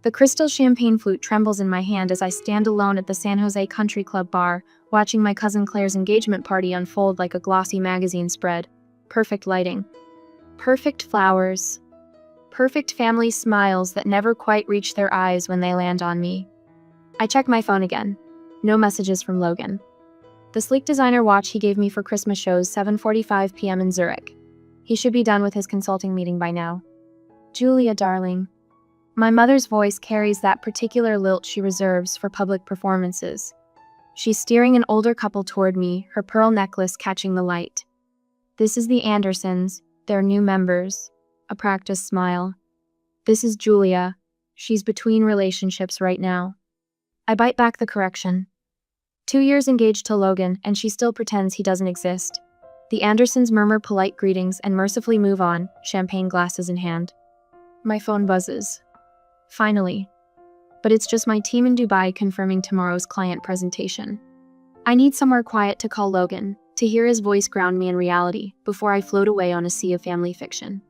The crystal champagne flute trembles in my hand as I stand alone at the San Jose Country Club bar, watching my cousin Claire's engagement party unfold like a glossy magazine spread. Perfect lighting. Perfect flowers. Perfect family smiles that never quite reach their eyes when they land on me. I check my phone again. No messages from Logan. The sleek designer watch he gave me for Christmas shows 7:45 p.m. in Zurich. He should be done with his consulting meeting by now. Julia, darling. My mother's voice carries that particular lilt she reserves for public performances. She's steering an older couple toward me, her pearl necklace catching the light. This is the Andersons, their new members. A practiced smile. This is Julia. She's between relationships right now. I bite back the correction. 2 years engaged to Logan, and she still pretends he doesn't exist. The Andersons murmur polite greetings and mercifully move on, champagne glasses in hand. My phone buzzes. Finally. But it's just my team in Dubai confirming tomorrow's client presentation. I need somewhere quiet to call Logan, to hear his voice ground me in reality, before I float away on a sea of family fiction.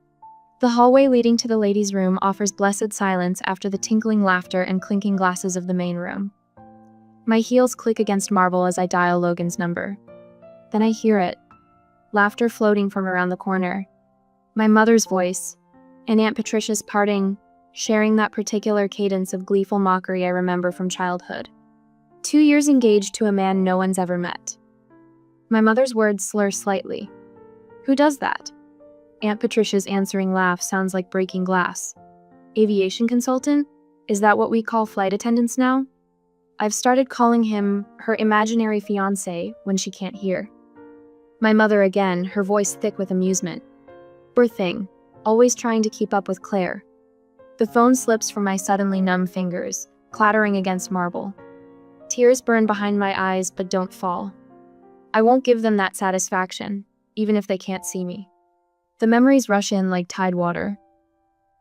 The hallway leading to the ladies' room offers blessed silence after the tinkling laughter and clinking glasses of the main room. My heels click against marble as I dial Logan's number. Then I hear it. Laughter floating from around the corner. My mother's voice, and Aunt Patricia's parting, sharing that particular cadence of gleeful mockery I remember from childhood. 2 years engaged to a man no one's ever met. My mother's words slur slightly. Who does that? Aunt Patricia's answering laugh sounds like breaking glass. Aviation consultant? Is that what we call flight attendants now? I've started calling him her imaginary fiancé when she can't hear. My mother again, her voice thick with amusement. Poor thing, always trying to keep up with Claire. The phone slips from my suddenly numb fingers, clattering against marble. Tears burn behind my eyes but don't fall. I won't give them that satisfaction, even if they can't see me. The memories rush in like tidewater.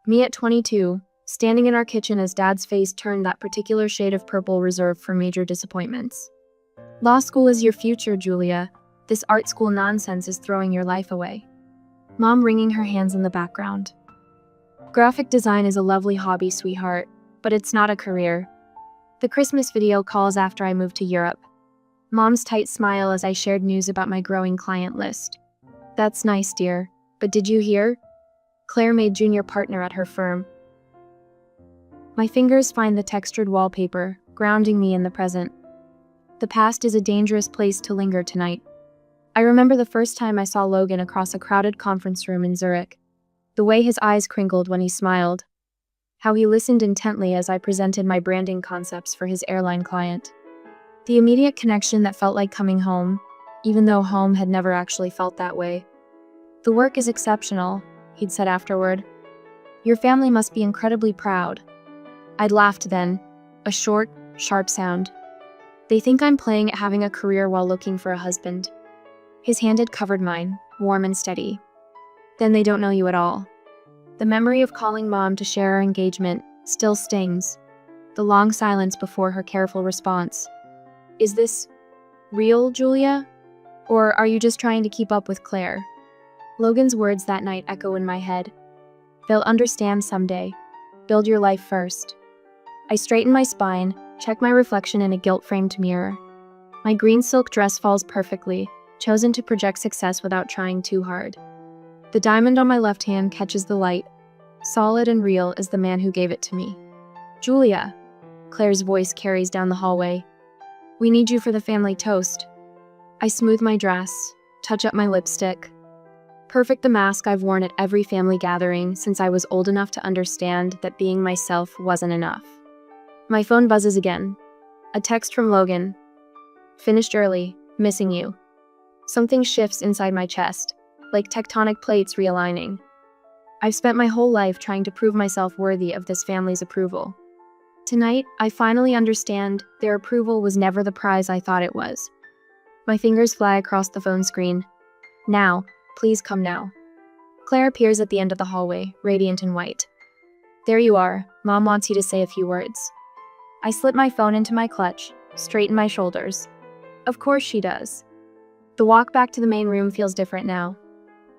Me at 22, standing in our kitchen as Dad's face turned that particular shade of purple reserved for major disappointments. Law school is your future, Julia. This art school nonsense is throwing your life away. Mom wringing her hands in the background. Graphic design is a lovely hobby, sweetheart, but it's not a career. The Christmas video calls after I moved to Europe. Mom's tight smile as I shared news about my growing client list. That's nice, dear, but did you hear? Claire made junior partner at her firm. My fingers find the textured wallpaper, grounding me in the present. The past is a dangerous place to linger tonight. I remember the first time I saw Logan across a crowded conference room in Zurich. The way his eyes crinkled when he smiled. How he listened intently as I presented my branding concepts for his airline client. The immediate connection that felt like coming home, even though home had never actually felt that way. The work is exceptional, he'd said afterward. Your family must be incredibly proud. I'd laughed then, a short, sharp sound. They think I'm playing at having a career while looking for a husband. His hand had covered mine, warm and steady. Then they don't know you at all. The memory of calling Mom to share our engagement still stings. The long silence before her careful response. Is this real, Julia? Or are you just trying to keep up with Claire? Logan's words that night echo in my head. They'll understand someday. Build your life first. I straighten my spine, check my reflection in a gilt-framed mirror. My green silk dress falls perfectly, chosen to project success without trying too hard. The diamond on my left hand catches the light, solid and real as the man who gave it to me. Julia, Claire's voice carries down the hallway. We need you for the family toast. I smooth my dress, touch up my lipstick. Perfect the mask I've worn at every family gathering since I was old enough to understand that being myself wasn't enough. My phone buzzes again. A text from Logan. Finished early, missing you. Something shifts inside my chest, like tectonic plates realigning. I've spent my whole life trying to prove myself worthy of this family's approval. Tonight, I finally understand their approval was never the prize I thought it was. My fingers fly across the phone screen. Now, please come now. Claire appears at the end of the hallway, radiant in white. There you are. Mom wants you to say a few words. I slip my phone into my clutch, straighten my shoulders. Of course she does. The walk back to the main room feels different now.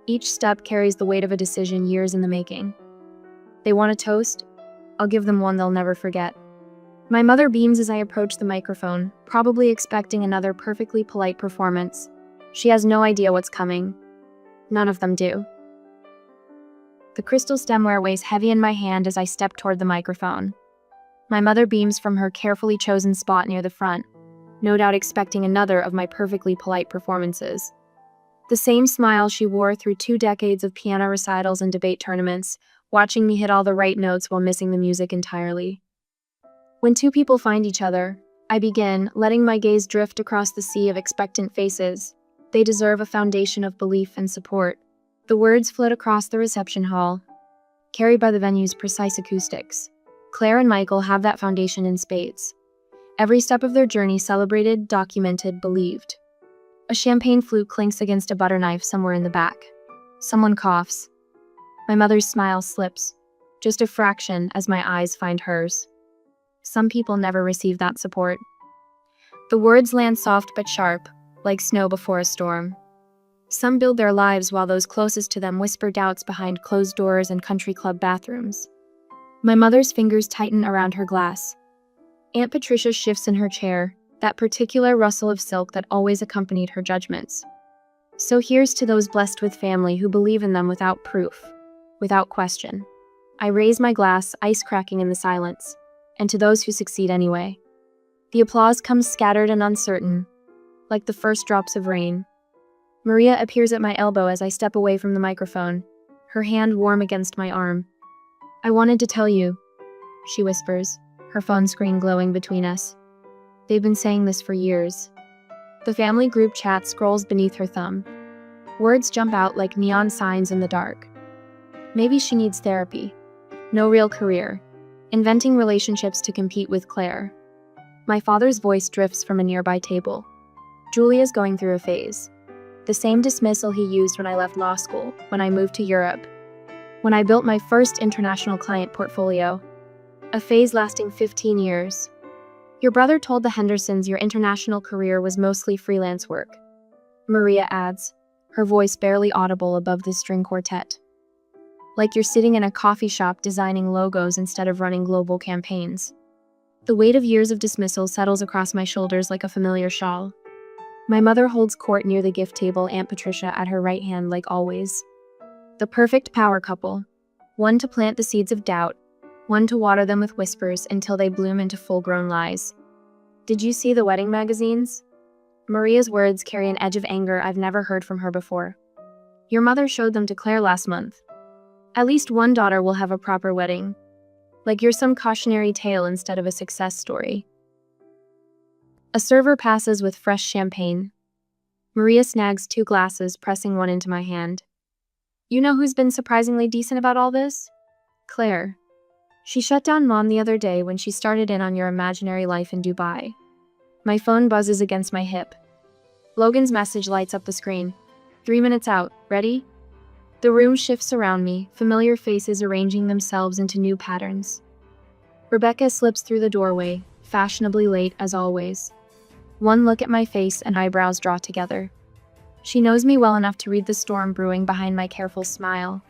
Each step carries the weight of a decision years in the making. They want a toast? I'll give them one they'll never forget. My mother beams as I approach the microphone, probably expecting another perfectly polite performance. She has no idea what's coming. None of them do. The crystal stemware weighs heavy in my hand as I step toward the microphone. My mother beams from her carefully chosen spot near the front, no doubt expecting another of my perfectly polite performances. The same smile she wore through 2 decades of piano recitals and debate tournaments, watching me hit all the right notes while missing the music entirely. When two people find each other, I begin, letting my gaze drift across the sea of expectant faces. They deserve a foundation of belief and support. The words float across the reception hall, carried by the venue's precise acoustics. Claire and Michael have that foundation in spades. Every step of their journey celebrated, documented, believed. A champagne flute clinks against a butter knife somewhere in the back. Someone coughs. My mother's smile slips, just a fraction as my eyes find hers. Some people never receive that support. The words land soft but sharp, like snow before a storm. Some build their lives while those closest to them whisper doubts behind closed doors and country club bathrooms. My mother's fingers tighten around her glass. Aunt Patricia shifts in her chair, that particular rustle of silk that always accompanied her judgments. So here's to those blessed with family who believe in them without proof, without question. I raise my glass, ice cracking in the silence, and to those who succeed anyway. The applause comes scattered and uncertain, like the first drops of rain. Maria appears at my elbow as I step away from the microphone, her hand warm against my arm. "I wanted to tell you," she whispers, her phone screen glowing between us. "They've been saying this for years." The family group chat scrolls beneath her thumb. Words jump out like neon signs in the dark. Maybe she needs therapy. No real career. Inventing relationships to compete with Claire. My father's voice drifts from a nearby table. "Julia's going through a phase. The same dismissal he used when I left law school, when I moved to Europe. When I built my first international client portfolio. A phase lasting 15 years. Your brother told the Hendersons your international career was mostly freelance work," Maria adds, her voice barely audible above the string quartet. "Like you're sitting in a coffee shop designing logos instead of running global campaigns." The weight of years of dismissal settles across my shoulders like a familiar shawl. My mother holds court near the gift table, Aunt Patricia at her right hand like always. The perfect power couple. One to plant the seeds of doubt, one to water them with whispers until they bloom into full-grown lies. "Did you see the wedding magazines?" Maria's words carry an edge of anger I've never heard from her before. "Your mother showed them to Claire last month. At least one daughter will have a proper wedding. Like you're some cautionary tale instead of a success story." A server passes with fresh champagne. Maria snags 2 glasses, pressing one into my hand. "You know who's been surprisingly decent about all this? Claire. She shut down Mom the other day when she started in on your imaginary life in Dubai." My phone buzzes against my hip. Logan's message lights up the screen. 3 minutes out. Ready? The room shifts around me, familiar faces arranging themselves into new patterns. Rebecca slips through the doorway, fashionably late as always. One look at my face and eyebrows draw together. She knows me well enough to read the storm brewing behind my careful smile.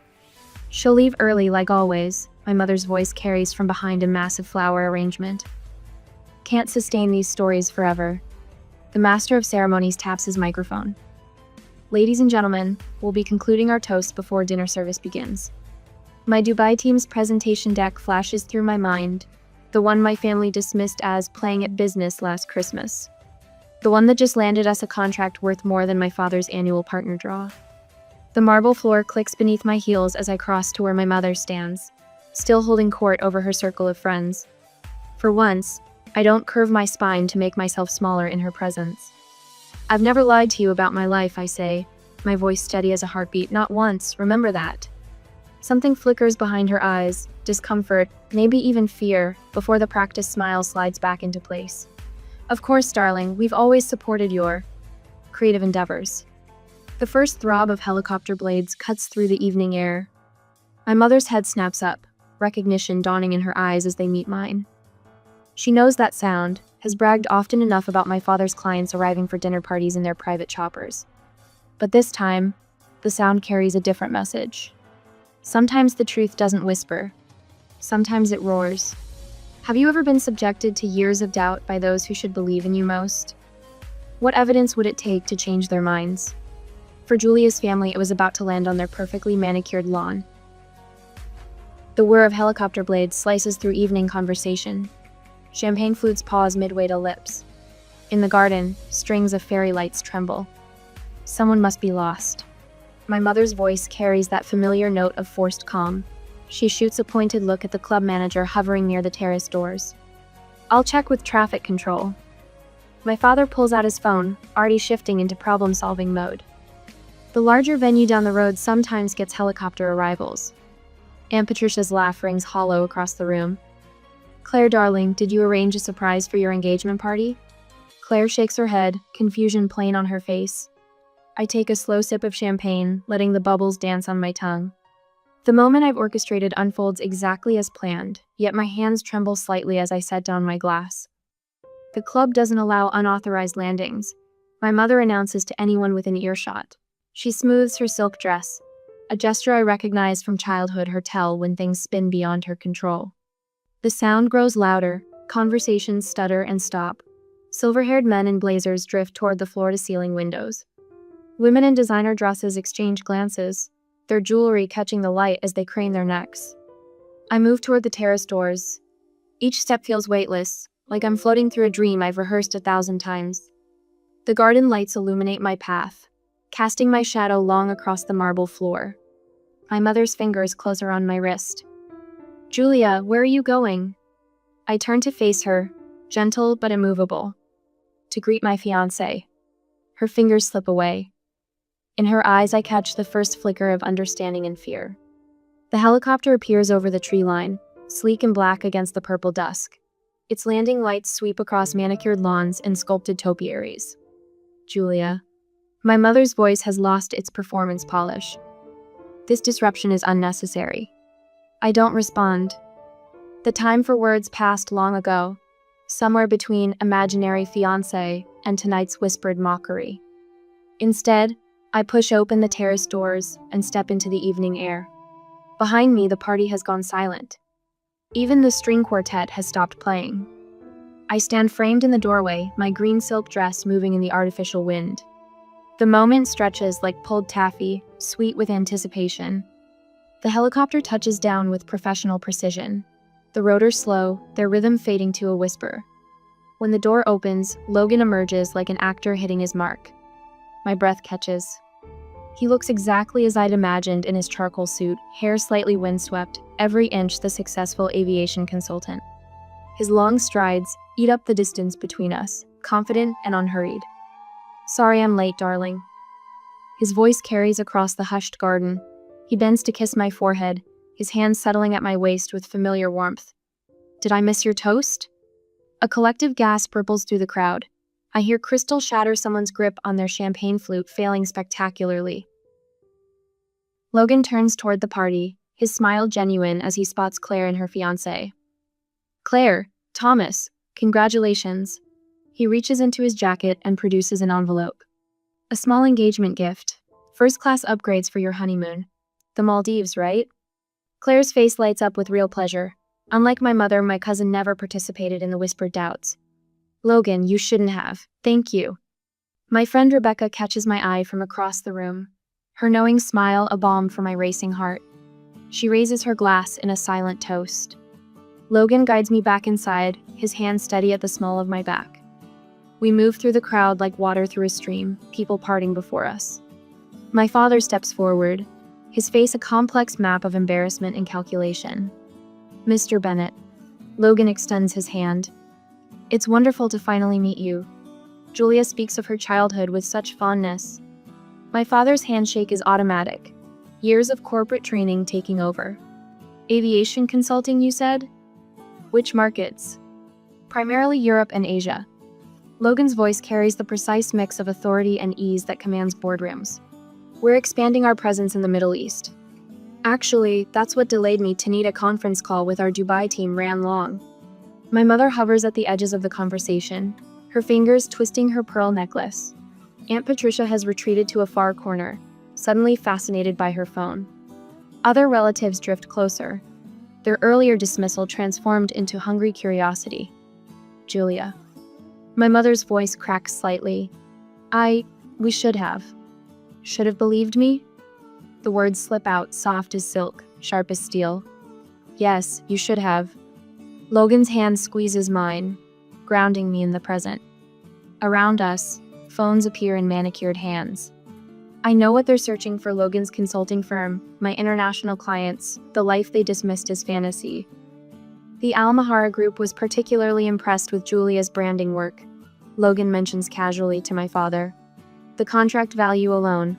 "She'll leave early like always," my mother's voice carries from behind a massive flower arrangement. "Can't sustain these stories forever." The master of ceremonies taps his microphone. "Ladies and gentlemen, we'll be concluding our toast before dinner service begins." My Dubai team's presentation deck flashes through my mind, the one my family dismissed as playing at business last Christmas. The one that just landed us a contract worth more than my father's annual partner draw. The marble floor clicks beneath my heels as I cross to where my mother stands, still holding court over her circle of friends. For once, I don't curve my spine to make myself smaller in her presence. "I've never lied to you about my life," I say, my voice steady as a heartbeat. "Not once, remember that." Something flickers behind her eyes, discomfort, maybe even fear, before the practiced smile slides back into place. "Of course, darling, we've always supported your creative endeavors." The first throb of helicopter blades cuts through the evening air. My mother's head snaps up, recognition dawning in her eyes as they meet mine. She knows that sound, has bragged often enough about my father's clients arriving for dinner parties in their private choppers. But this time, the sound carries a different message. Sometimes the truth doesn't whisper. Sometimes it roars. Have you ever been subjected to years of doubt by those who should believe in you most? What evidence would it take to change their minds? For Julia's family, it was about to land on their perfectly manicured lawn. The whir of helicopter blades slices through evening conversation. Champagne flutes pause midway to lips. In the garden, strings of fairy lights tremble. Someone must be lost. My mother's voice carries that familiar note of forced calm. She shoots a pointed look at the club manager hovering near the terrace doors. I'll check with traffic control. My father pulls out his phone, already shifting into problem-solving mode. The larger venue down the road sometimes gets helicopter arrivals. Aunt Patricia's laugh rings hollow across the room. Claire, darling, did you arrange a surprise for your engagement party? Claire shakes her head, confusion plain on her face. I take a slow sip of champagne, letting the bubbles dance on my tongue. The moment I've orchestrated unfolds exactly as planned, yet my hands tremble slightly as I set down my glass. The club doesn't allow unauthorized landings. My mother announces to anyone within earshot. She smooths her silk dress, a gesture I recognize from childhood, her tell when things spin beyond her control. The sound grows louder, conversations stutter and stop. Silver-haired men in blazers drift toward the floor-to-ceiling windows. Women in designer dresses exchange glances, their jewelry catching the light as they crane their necks. I move toward the terrace doors. Each step feels weightless, like I'm floating through a dream I've rehearsed 1,000 times. The garden lights illuminate my path, casting my shadow long across the marble floor. My mother's fingers close around my wrist. Julia, where are you going? I turn to face her, gentle but immovable, to greet my fiancé. Her fingers slip away. In her eyes, I catch the first flicker of understanding and fear. The helicopter appears over the tree line, sleek and black against the purple dusk. Its landing lights sweep across manicured lawns and sculpted topiaries. Julia. My mother's voice has lost its performance polish. This disruption is unnecessary. I don't respond. The time for words passed long ago, somewhere between imaginary fiancé and tonight's whispered mockery. Instead, I push open the terrace doors and step into the evening air. Behind me, the party has gone silent. Even the string quartet has stopped playing. I stand framed in the doorway, my green silk dress moving in the artificial wind. The moment stretches like pulled taffy, sweet with anticipation. The helicopter touches down with professional precision. The rotors slow, their rhythm fading to a whisper. When the door opens, Logan emerges like an actor hitting his mark. My breath catches. He looks exactly as I'd imagined in his charcoal suit, hair slightly windswept, every inch the successful aviation consultant. His long strides eat up the distance between us, confident and unhurried. Sorry I'm late, darling. His voice carries across the hushed garden. He bends to kiss my forehead, his hands settling at my waist with familiar warmth. Did I miss your toast? A collective gasp ripples through the crowd. I hear crystal shatter someone's grip on their champagne flute, failing spectacularly. Logan turns toward the party, his smile genuine as he spots Claire and her fiancé. Claire, Thomas, congratulations. He reaches into his jacket and produces an envelope. A small engagement gift. First-class upgrades for your honeymoon. The Maldives, right? Claire's face lights up with real pleasure. Unlike my mother, my cousin never participated in the whispered doubts. Logan, you shouldn't have. Thank you. My friend Rebecca catches my eye from across the room. Her knowing smile a balm for my racing heart. She raises her glass in a silent toast. Logan guides me back inside, his hand steady at the small of my back. We move through the crowd like water through a stream, people parting before us. My father steps forward, his face a complex map of embarrassment and calculation. Mr. Bennett. Logan extends his hand. It's wonderful to finally meet you. Julia speaks of her childhood with such fondness. My father's handshake is automatic. Years of corporate training taking over. Aviation consulting, you said? Which markets? Primarily Europe and Asia. Logan's voice carries the precise mix of authority and ease that commands boardrooms. We're expanding our presence in the Middle East. Actually, that's what delayed me to need a conference call with our Dubai team ran long. My mother hovers at the edges of the conversation, her fingers twisting her pearl necklace. Aunt Patricia has retreated to a far corner, suddenly fascinated by her phone. Other relatives drift closer, Their earlier dismissal transformed into hungry curiosity. Julia. My mother's voice cracked slightly. We should have. Should have believed me? The words slip out, soft as silk, sharp as steel. Yes, you should have. Logan's hand squeezes mine, grounding me in the present. Around us, phones appear in manicured hands. I know what they're searching for: Logan's consulting firm, my international clients, the life they dismissed as fantasy. The Almahara group was particularly impressed with Julia's branding work. Logan mentions casually to my father. The contract value alone.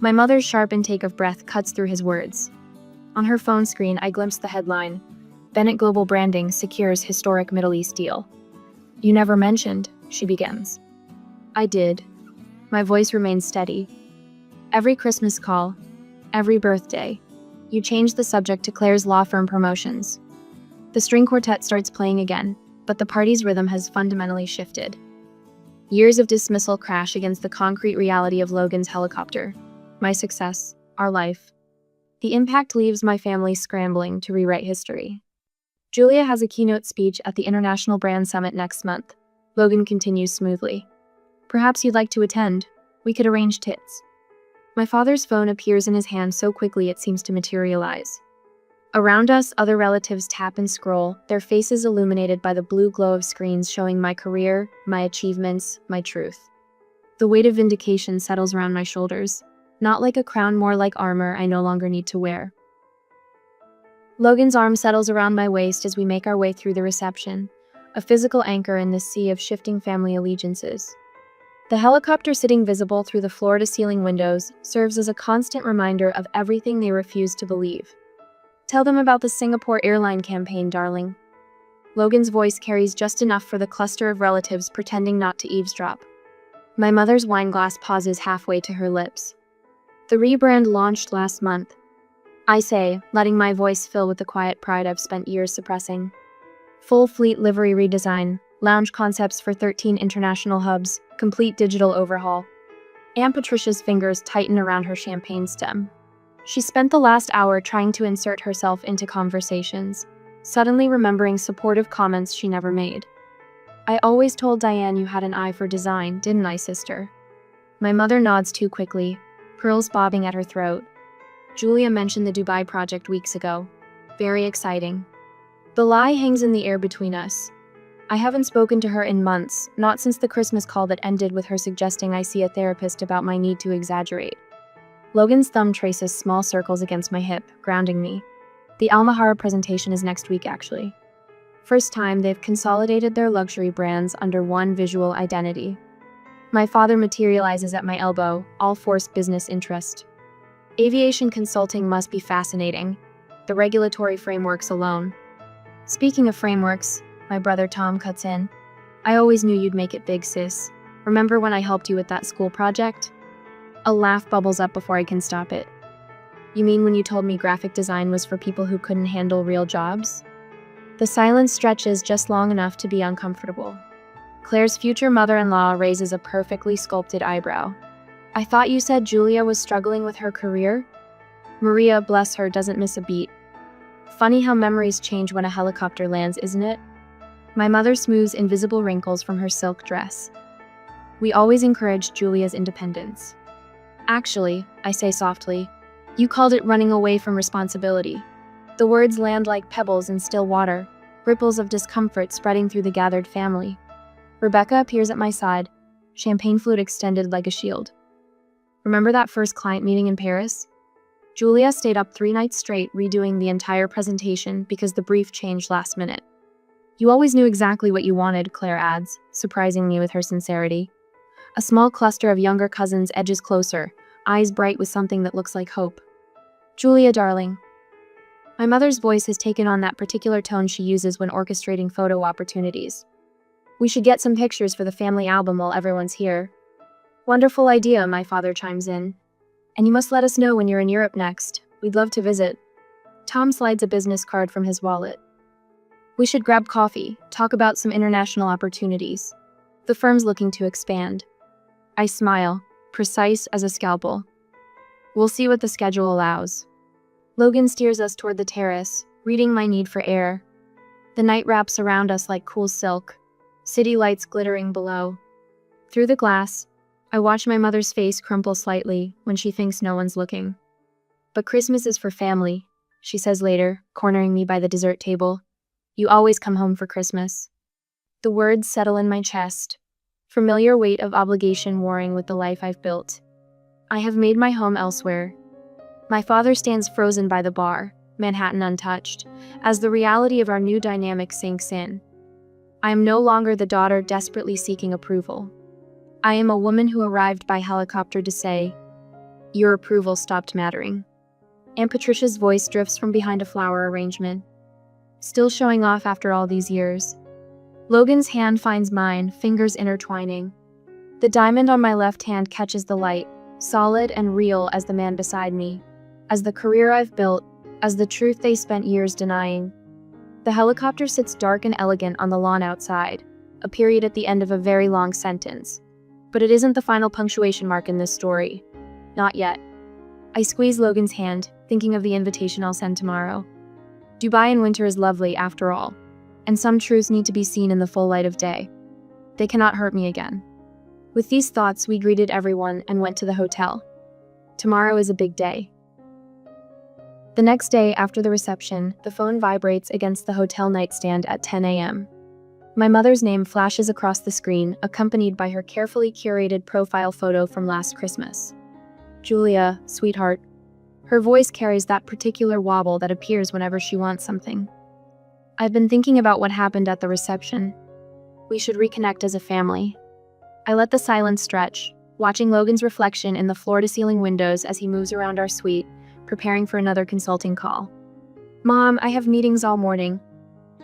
My mother's sharp intake of breath cuts through his words. On her phone screen, I glimpse the headline: Bennett Global Branding secures historic Middle East deal. You never mentioned, she begins. I did. My voice remains steady. Every Christmas call, every birthday, you change the subject to Claire's law firm promotions. The string quartet starts playing again, but the party's rhythm has fundamentally shifted. Years of dismissal crash against the concrete reality of Logan's helicopter. My success, our life. The impact leaves my family scrambling to rewrite history. Julia has a keynote speech at the International Brand Summit next month. Logan continues smoothly. Perhaps you'd like to attend. We could arrange tickets. My father's phone appears in his hand so quickly it seems to materialize. Around us, other relatives tap and scroll, their faces illuminated by the blue glow of screens showing my career, my achievements, my truth. The weight of vindication settles around my shoulders, not like a crown, more like armor I no longer need to wear. Logan's arm settles around my waist as we make our way through the reception, a physical anchor in this sea of shifting family allegiances. The helicopter sitting visible through the floor-to-ceiling windows serves as a constant reminder of everything they refuse to believe. Tell them about the Singapore airline campaign, darling. Logan's voice carries just enough for the cluster of relatives pretending not to eavesdrop. My mother's wine glass pauses halfway to her lips. The rebrand launched last month, I say, letting my voice fill with the quiet pride I've spent years suppressing. Full fleet livery redesign, lounge concepts for 13 international hubs, complete digital overhaul. Aunt Patricia's fingers tighten around her champagne stem. She spent the last hour trying to insert herself into conversations, suddenly remembering supportive comments she never made. I always told Diane you had an eye for design, didn't I, sister? My mother nods too quickly, pearls bobbing at her throat. Julia mentioned the Dubai project weeks ago. Very exciting. The lie hangs in the air between us. I haven't spoken to her in months, not since the Christmas call that ended with her suggesting I see a therapist about my need to exaggerate. Logan's thumb traces small circles against my hip, grounding me. The Almahara presentation is next week, actually. First time they've consolidated their luxury brands under one visual identity. My father materializes at my elbow, all forced business interest. Aviation consulting must be fascinating. The regulatory frameworks alone. Speaking of frameworks, my brother Tom cuts in. I always knew you'd make it big, sis. Remember when I helped you with that school project? A laugh bubbles up before I can stop it. You mean when you told me graphic design was for people who couldn't handle real jobs? The silence stretches just long enough to be uncomfortable. Claire's future mother-in-law raises a perfectly sculpted eyebrow. I thought you said Julia was struggling with her career? Maria, bless her, doesn't miss a beat. Funny how memories change when a helicopter lands, isn't it? My mother smooths invisible wrinkles from her silk dress. We always encouraged Julia's independence. Actually, I say softly, you called it running away from responsibility. The words land like pebbles in still water, ripples of discomfort spreading through the gathered family. Rebecca appears at my side, champagne flute extended like a shield. Remember that first client meeting in Paris? Julia stayed up 3 nights straight redoing the entire presentation because the brief changed last minute. You always knew exactly what you wanted, Claire adds, surprising me with her sincerity. A small cluster of younger cousins edges closer, eyes bright with something that looks like hope. Julia, darling. My mother's voice has taken on that particular tone she uses when orchestrating photo opportunities. We should get some pictures for the family album while everyone's here. Wonderful idea, my father chimes in. And you must let us know when you're in Europe next. We'd love to visit. Tom slides a business card from his wallet. We should grab coffee, talk about some international opportunities. The firm's looking to expand. I smile, precise as a scalpel. We'll see what the schedule allows. Logan steers us toward the terrace, reading my need for air. The night wraps around us like cool silk, city lights glittering below. Through the glass, I watch my mother's face crumple slightly when she thinks no one's looking. But Christmas is for family, she says later, cornering me by the dessert table. You always come home for Christmas. The words settle in my chest, familiar weight of obligation warring with the life I've built. I have made my home elsewhere. My father stands frozen by the bar, Manhattan untouched, as the reality of our new dynamic sinks in. I am no longer the daughter desperately seeking approval. I am a woman who arrived by helicopter to say, your approval stopped mattering. Aunt Patricia's voice drifts from behind a flower arrangement. Still showing off after all these years. Logan's hand finds mine, fingers intertwining. The diamond on my left hand catches the light, solid and real as the man beside me, as the career I've built, as the truth they spent years denying. The helicopter sits dark and elegant on the lawn outside, a period at the end of a very long sentence. But it isn't the final punctuation mark in this story. Not yet. I squeeze Logan's hand, thinking of the invitation I'll send tomorrow. Dubai in winter is lovely, after all, and some truths need to be seen in the full light of day. They cannot hurt me again. With these thoughts, we greeted everyone and went to the hotel. Tomorrow is a big day. The next day, after the reception, the phone vibrates against the hotel nightstand at 10 a.m. My mother's name flashes across the screen, accompanied by her carefully curated profile photo from last Christmas. Julia, sweetheart. Her voice carries that particular wobble that appears whenever she wants something. I've been thinking about what happened at the reception. We should reconnect as a family. I let the silence stretch, watching Logan's reflection in the floor-to-ceiling windows as he moves around our suite, preparing for another consulting call. Mom, I have meetings all morning.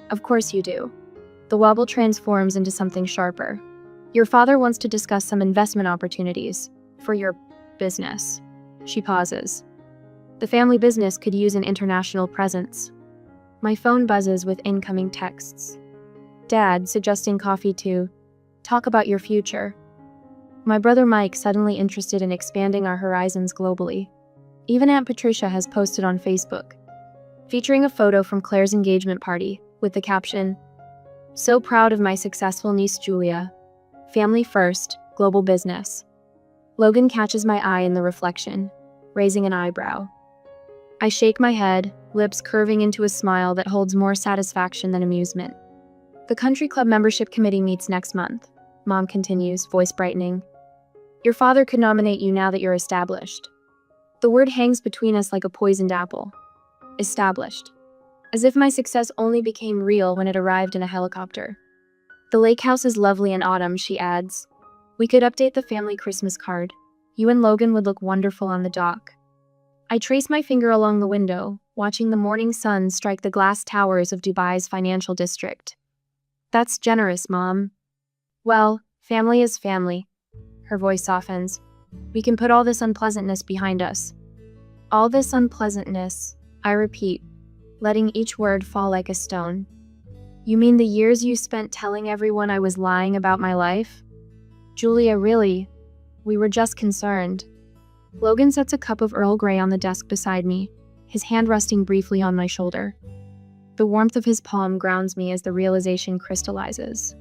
Of course you do. The wobble transforms into something sharper. Your father wants to discuss some investment opportunities for your business. She pauses. The family business could use an international presence. My phone buzzes with incoming texts. Dad suggesting coffee to talk about your future. My brother Mike suddenly interested in expanding our horizons globally. Even Aunt Patricia has posted on Facebook, featuring a photo from Claire's engagement party with the caption, "So proud of my successful niece Julia. Family first, global business." Logan catches my eye in the reflection, raising an eyebrow. I shake my head, lips curving into a smile that holds more satisfaction than amusement. The country club membership committee meets next month, Mom continues, voice brightening. Your father could nominate you now that you're established. The word hangs between us like a poisoned apple. Established. As if my success only became real when it arrived in a helicopter. The lake house is lovely in autumn, she adds. We could update the family Christmas card. You and Logan would look wonderful on the dock. I trace my finger along the window, watching the morning sun strike the glass towers of Dubai's financial district. That's generous, Mom. Well, family is family. Her voice softens. We can put all this unpleasantness behind us. All this unpleasantness, I repeat, letting each word fall like a stone. You mean the years you spent telling everyone I was lying about my life? Julia, really? We were just concerned. Logan sets a cup of Earl Grey on the desk beside me, his hand resting briefly on my shoulder. The warmth of his palm grounds me as the realization crystallizes.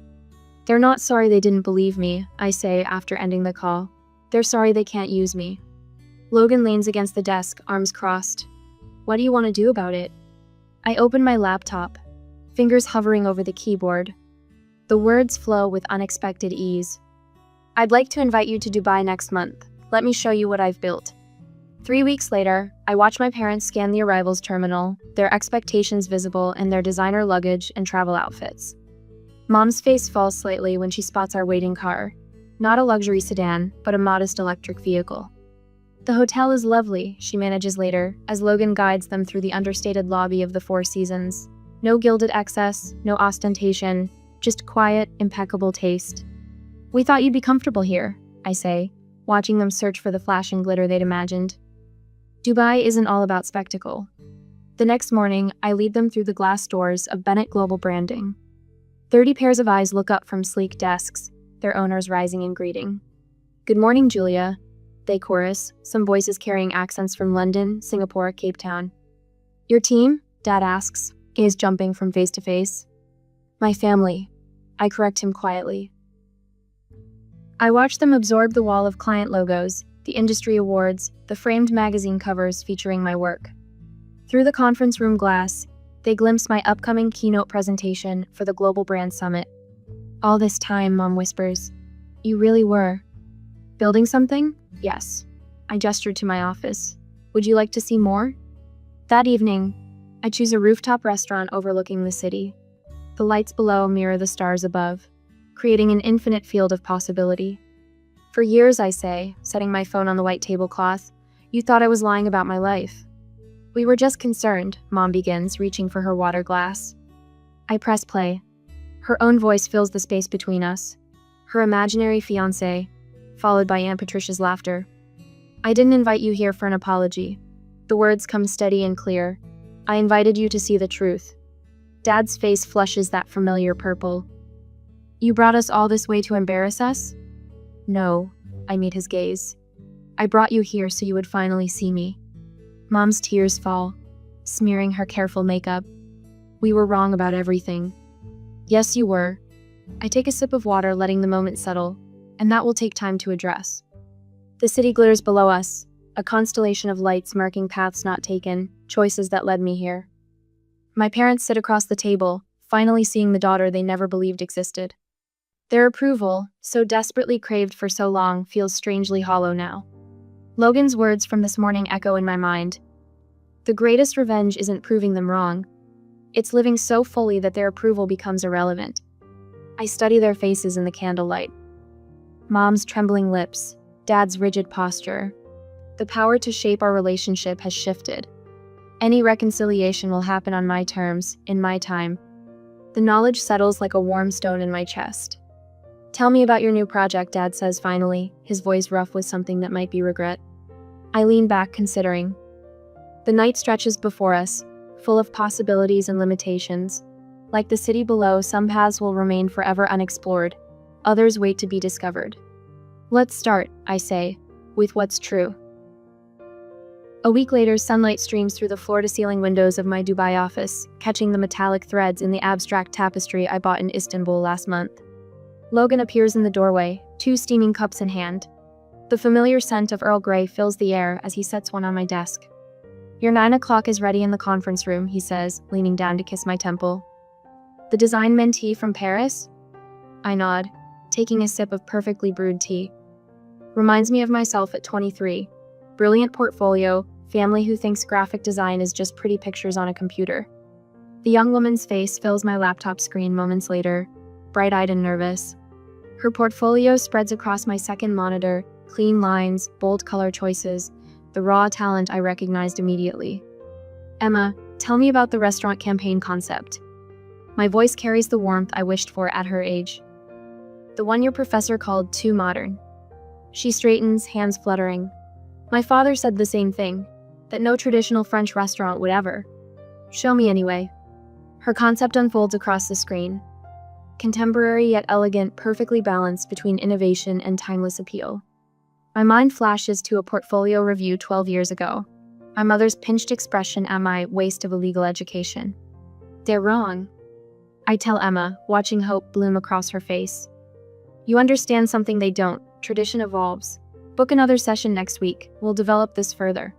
They're not sorry they didn't believe me, I say after ending the call. They're sorry they can't use me. Logan leans against the desk, arms crossed. What do you want to do about it? I open my laptop, fingers hovering over the keyboard. The words flow with unexpected ease. I'd like to invite you to Dubai next month. Let me show you what I've built. 3 weeks later, I watch my parents scan the arrivals terminal, their expectations visible in their designer luggage and travel outfits. Mom's face falls slightly when she spots our waiting car. Not a luxury sedan, but a modest electric vehicle. The hotel is lovely, she manages later, as Logan guides them through the understated lobby of the Four Seasons. No gilded excess, no ostentation, just quiet, impeccable taste. We thought you'd be comfortable here, I say, watching them search for the flash and glitter they'd imagined. Dubai isn't all about spectacle. The next morning, I lead them through the glass doors of Bennett Global Branding. 30 pairs of eyes look up from sleek desks, their owners rising in greeting. Good morning, Julia, they chorus, some voices carrying accents from London, Singapore, Cape Town. Your team? Dad asks, gaze jumping from face to face. My family. I correct him quietly. I watch them absorb the wall of client logos, the industry awards, the framed magazine covers featuring my work. Through the conference room glass, they glimpse my upcoming keynote presentation for the Global Brand Summit. All this time, Mom whispers, "You really were." Building something? Yes. I gestured to my office. Would you like to see more? That evening, I choose a rooftop restaurant overlooking the city. The lights below mirror the stars above, creating an infinite field of possibility. For years, I say, setting my phone on the white tablecloth, you thought I was lying about my life. We were just concerned, Mom begins, reaching for her water glass. I press play. Her own voice fills the space between us. Her imaginary fiancé, followed by Aunt Patricia's laughter. I didn't invite you here for an apology. The words come steady and clear. I invited you to see the truth. Dad's face flushes that familiar purple. You brought us all this way to embarrass us? No, I meet his gaze. I brought you here so you would finally see me. Mom's tears fall, smearing her careful makeup. We were wrong about everything. Yes, you were. I take a sip of water, letting the moment settle, and that will take time to address. The city glitters below us, a constellation of lights marking paths not taken, choices that led me here. My parents sit across the table, finally seeing the daughter they never believed existed. Their approval, so desperately craved for so long, feels strangely hollow now. Logan's words from this morning echo in my mind. The greatest revenge isn't proving them wrong. It's living so fully that their approval becomes irrelevant. I study their faces in the candlelight. Mom's trembling lips, Dad's rigid posture. The power to shape our relationship has shifted. Any reconciliation will happen on my terms, in my time. The knowledge settles like a warm stone in my chest. Tell me about your new project, Dad says finally, his voice rough with something that might be regret. I lean back, considering. The night stretches before us, full of possibilities and limitations. Like the city below, some paths will remain forever unexplored. Others wait to be discovered. Let's start, I say, with what's true. A week later, sunlight streams through the floor-to-ceiling windows of my Dubai office, catching the metallic threads in the abstract tapestry I bought in Istanbul last month. Logan appears in the doorway, 2 steaming cups in hand. The familiar scent of Earl Grey fills the air as he sets one on my desk. Your 9 o'clock is ready in the conference room, he says, leaning down to kiss my temple. The design mentee from Paris? I nod, taking a sip of perfectly brewed tea. Reminds me of myself at 23. Brilliant portfolio, family who thinks graphic design is just pretty pictures on a computer. The young woman's face fills my laptop screen moments later, bright-eyed and nervous. Her portfolio spreads across my second monitor, clean lines, bold color choices, the raw talent I recognized immediately. Emma, tell me about the restaurant campaign concept. My voice carries the warmth I wished for at her age. The one your professor called too modern. She straightens, hands fluttering. My father said the same thing, that no traditional French restaurant would ever. Show me anyway. Her concept unfolds across the screen. Contemporary yet elegant, perfectly balanced between innovation and timeless appeal. My mind flashes to a portfolio review 12 years ago. My mother's pinched expression at my waste of a legal education. They're wrong. I tell Emma, watching hope bloom across her face. You understand something they don't. Tradition evolves. Book another session next week. We'll develop this further.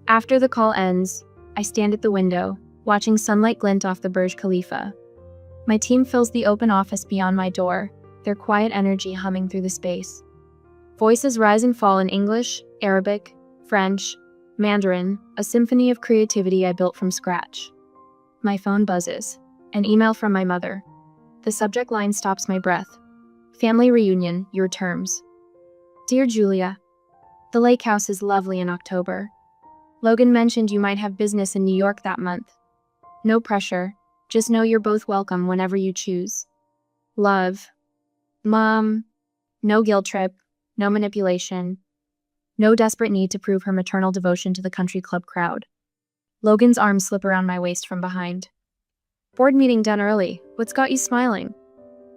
After the call ends, I stand at the window, watching sunlight glint off the Burj Khalifa. My team fills the open office beyond my door, their quiet energy humming through the space. Voices rise and fall in English, Arabic, French, Mandarin, a symphony of creativity I built from scratch. My phone buzzes. An email from my mother. The subject line stops my breath. Family reunion, your terms. Dear Julia, the lake house is lovely in October. Logan mentioned you might have business in New York that month. No pressure. Just know you're both welcome whenever you choose. Love. Mom. No guilt trip. No manipulation. No desperate need to prove her maternal devotion to the country club crowd. Logan's arms slip around my waist from behind. Board meeting done early. What's got you smiling?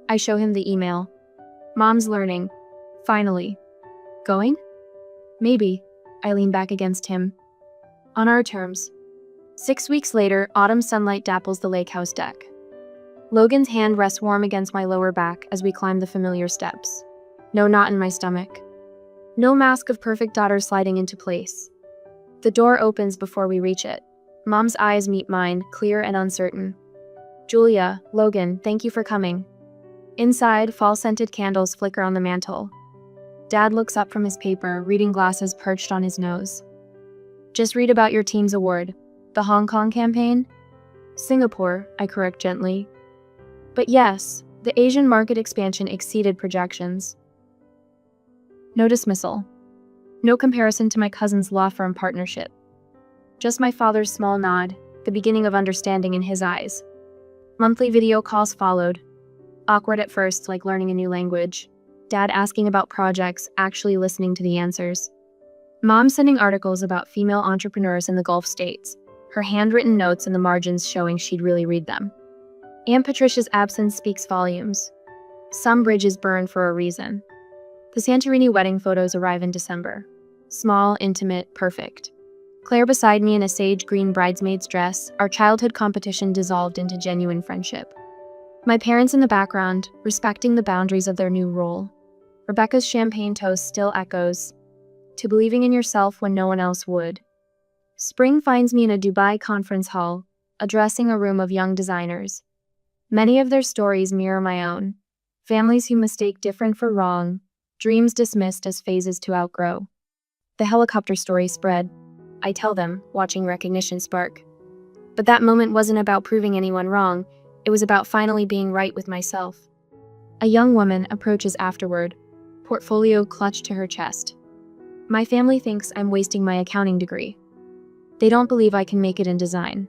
I show him the email. Mom's learning. Finally. Going? Maybe. I lean back against him. On our terms. 6 weeks later, autumn sunlight dapples the lake house deck. Logan's hand rests warm against my lower back as we climb the familiar steps. No knot in my stomach. No mask of perfect daughter sliding into place. The door opens before we reach it. Mom's eyes meet mine, clear and uncertain. Julia, Logan, thank you for coming. Inside, fall-scented candles flicker on the mantel. Dad looks up from his paper, reading glasses perched on his nose. Just read about your team's award. The Hong Kong campaign? Singapore, I correct gently. But yes, the Asian market expansion exceeded projections. No dismissal. No comparison to my cousin's law firm partnership. Just my father's small nod, the beginning of understanding in his eyes. Monthly video calls followed. Awkward at first, like learning a new language. Dad asking about projects, actually listening to the answers. Mom sending articles about female entrepreneurs in the Gulf states, her handwritten notes in the margins showing she'd really read them. Aunt Patricia's absence speaks volumes. Some bridges burn for a reason. The Santorini wedding photos arrive in December. Small, intimate, perfect. Claire beside me in a sage green bridesmaid's dress, our childhood competition dissolved into genuine friendship. My parents in the background, respecting the boundaries of their new role. Rebecca's champagne toast still echoes, to believing in yourself when no one else would. Spring finds me in a Dubai conference hall, addressing a room of young designers. Many of their stories mirror my own. Families who mistake different for wrong, dreams dismissed as phases to outgrow. The helicopter story spread. I tell them, watching recognition spark. But that moment wasn't about proving anyone wrong. It was about finally being right with myself. A young woman approaches afterward, portfolio clutched to her chest. My family thinks I'm wasting my accounting degree. They don't believe I can make it in design.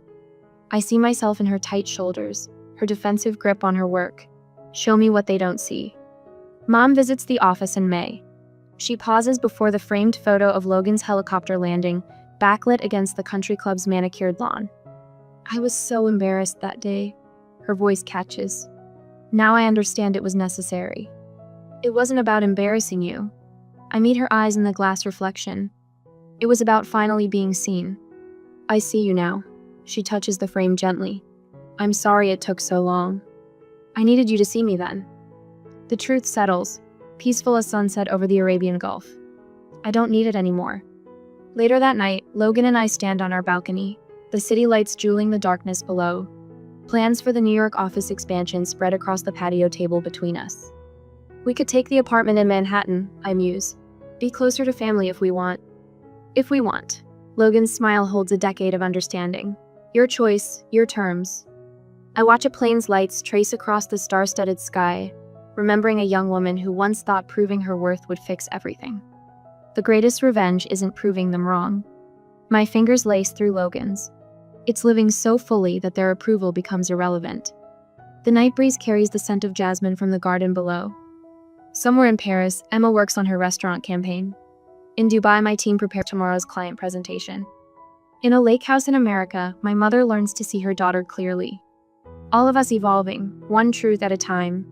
I see myself in her tight shoulders, her defensive grip on her work. Show me what they don't see. Mom visits the office in May. She pauses before the framed photo of Logan's helicopter landing, backlit against the country club's manicured lawn. I was so embarrassed that day. Her voice catches. Now I understand it was necessary. It wasn't about embarrassing you. I meet her eyes in the glass reflection. It was about finally being seen. I see you now. She touches the frame gently. I'm sorry it took so long. I needed you to see me then. The truth settles, peaceful as sunset over the Arabian Gulf. I don't need it anymore. Later that night, Logan and I stand on our balcony, the city lights jeweling the darkness below. Plans for the New York office expansion spread across the patio table between us. We could take the apartment in Manhattan, I muse. Be closer to family if we want. If we want. Logan's smile holds a decade of understanding. Your choice, your terms. I watch a plane's lights trace across the star-studded sky, remembering a young woman who once thought proving her worth would fix everything. The greatest revenge isn't proving them wrong. My fingers lace through Logan's. It's living so fully that their approval becomes irrelevant. The night breeze carries the scent of jasmine from the garden below. Somewhere in Paris, Emma works on her restaurant campaign. In Dubai, my team prepares tomorrow's client presentation. In a lake house in America, my mother learns to see her daughter clearly. All of us evolving, one truth at a time,